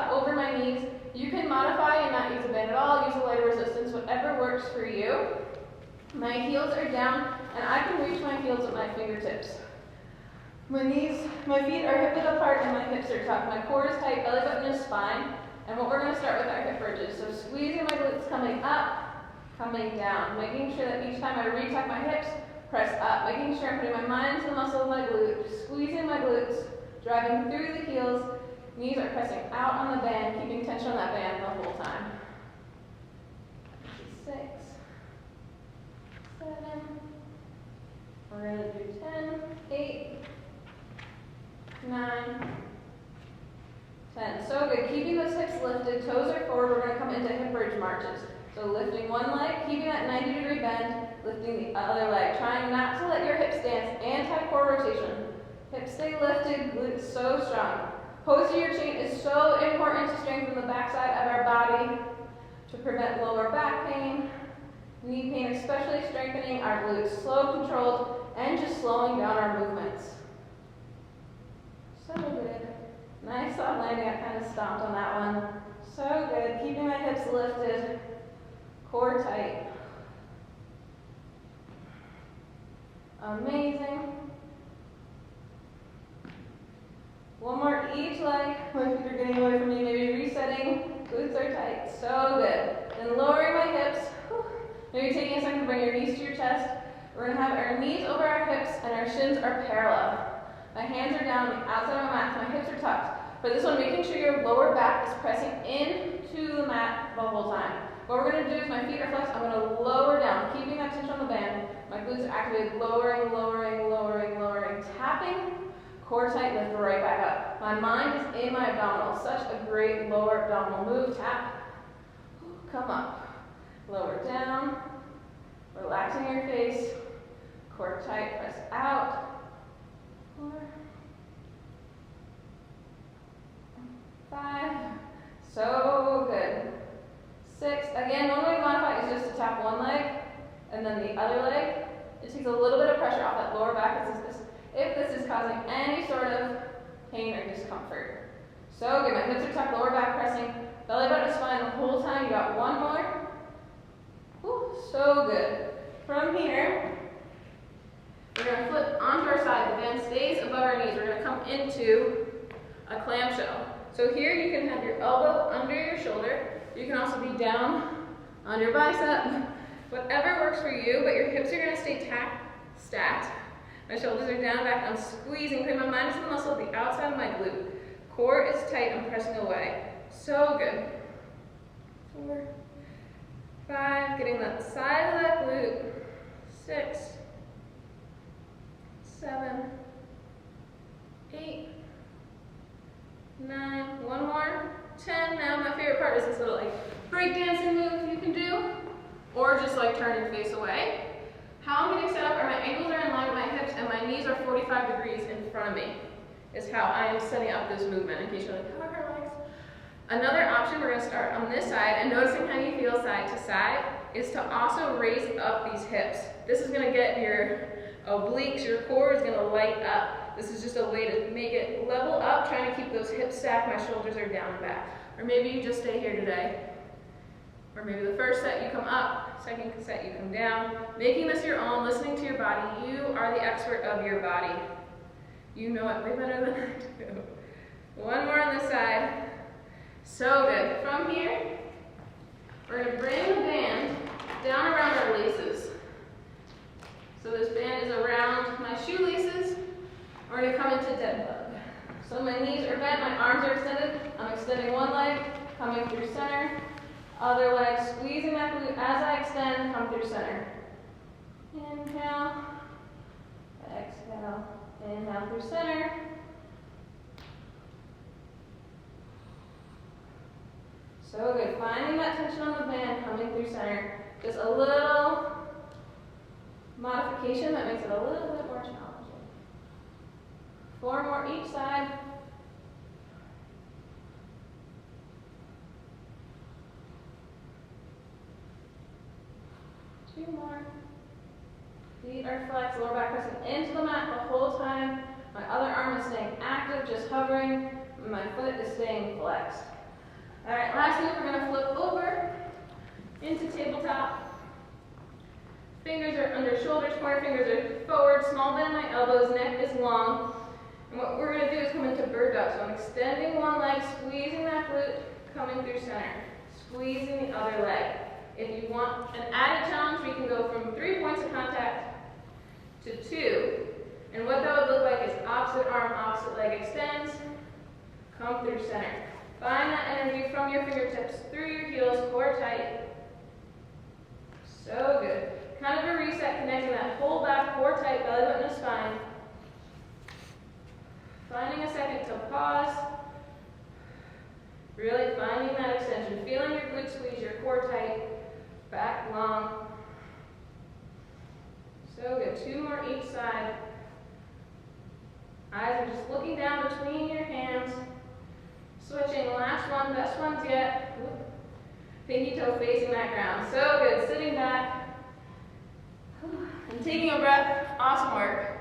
up over my knees. You can modify and not use a band at all, use a lighter resistance, whatever works for you. My heels are down, and I can reach my heels with my fingertips. My feet are hip width apart, and my hips are tucked. My core is tight, belly button is spine. And what we're going to start with our hip bridges. So squeezing my glutes, coming up, coming down. Making sure that each time I retuck my hips, press up. Making sure I'm putting my mind into the muscle of my glute. Squeezing my glutes, driving through the heels. Knees are pressing out on the band, keeping tension on that band the whole time. 6, 7. We're going to do 10, 8, 9, 10. So good. Keeping those hips lifted, toes are forward. We're going to come into hip bridge marches. So lifting one leg, keeping that 90-degree bend, lifting the other leg. Trying not to let your hips dance. Anti-core rotation. Hips stay lifted, glutes so strong. Posterior chain is so important to strengthen the backside of our body to prevent lower back pain, knee pain, especially strengthening our glutes. Slow, controlled, and just slowing down our movements. So good. Nice soft landing. I kind of stomped on that one. So good. Keeping my hips lifted, core tight. Amazing. One more each leg. My feet are getting away from me. Maybe resetting. Glutes are tight. So good. Then lowering my hips. Maybe taking a second to bring your knees to your chest. We're going to have our knees over our hips and our shins are parallel. My hands are down on the outside of my mat, so my hips are tucked. For this one, making sure your lower back is pressing into the mat the whole time. What we're going to do is my feet are flexed. I'm going to lower down, keeping that tension on the band. My glutes are activated, lowering, lowering, lowering, lowering, tapping. Core tight, lift right back up. My mind is in my abdominals. Such a great lower abdominal move. Tap, come up, lower down, relaxing your face. Core tight, press out. 4, 5, so good. 6, again, one way to modify is just to tap one leg and then the other leg. It takes a little bit of pressure off that lower back if this is causing any sort of pain or discomfort. So good, my hips are tucked, lower back pressing, belly button is fine the whole time. You got one more. Whew, so good. From here, we're going to flip onto our side. The band stays above our knees. We're going to come into a clamshell. So here you can have your elbow under your shoulder. You can also be down on your bicep. Whatever works for you, but your hips are going to stay stacked. My shoulders are down, back. I'm squeezing, putting my mind into the muscle at the outside of my glute. Core is tight. I'm pressing away. So good. 4, 5, getting that side of that glute. 6, 7, 8, 9, one more, 10. Now my favorite part is this little breakdancing move you can do, or just turn your face away. How I'm getting set up are my ankles are in line with my hips and my knees are 45 degrees in front of me, is how I am setting up this movement, in case you're like, how are her legs? Another option, we're going to start on this side, and noticing how you feel side to side, is to also raise up these hips. This is going to get your obliques, your core is going to light up. This is just a way to make it level up, trying to keep those hips stacked, my shoulders are down and back. Or maybe you just stay here today. Or maybe the first set you come up, second set you come down. Making this your own, listening to your body. You are the expert of your body. You know it way better than I do. One more on this side. So good. From here, we're going to bring the band down around our laces. So this band is around my shoelaces. We're going to come into dead bug. So my knees are bent, my arms are extended. I'm extending one leg, coming through center. Other leg, squeezing that glute as I extend, come through center. Inhale, exhale, inhale through center. So good, finding that tension on the band, coming through center. Just a little modification that makes it a little bit more challenging. 4 more each side. Two more. Feet are flexed, lower back pressing into the mat the whole time. My other arm is staying active, just hovering. My foot is staying flexed. All right, last move, we're gonna flip over into tabletop. Fingers are under shoulders, pointer fingers are forward, small bend my elbows, neck is long. And what we're gonna do is come into bird dog. So I'm extending one leg, squeezing that glute, coming through center. Squeezing the other leg. If you want an added challenge, we can go from 3 points of contact to 2. And what that would look like is opposite arm, opposite leg extends, come through center. Find that energy from your fingertips through your heels, core tight. So good. Kind of a reset, connecting that whole back, core tight, belly button to spine. Finding a second to pause. Really finding that extension. Feeling your glute squeeze, your core tight, back long. So good. 2 more each side. Eyes are just looking down between your hands. Switching, last one, best ones yet. Pinky toe facing that ground. So good. Sitting back and taking a breath. Awesome work.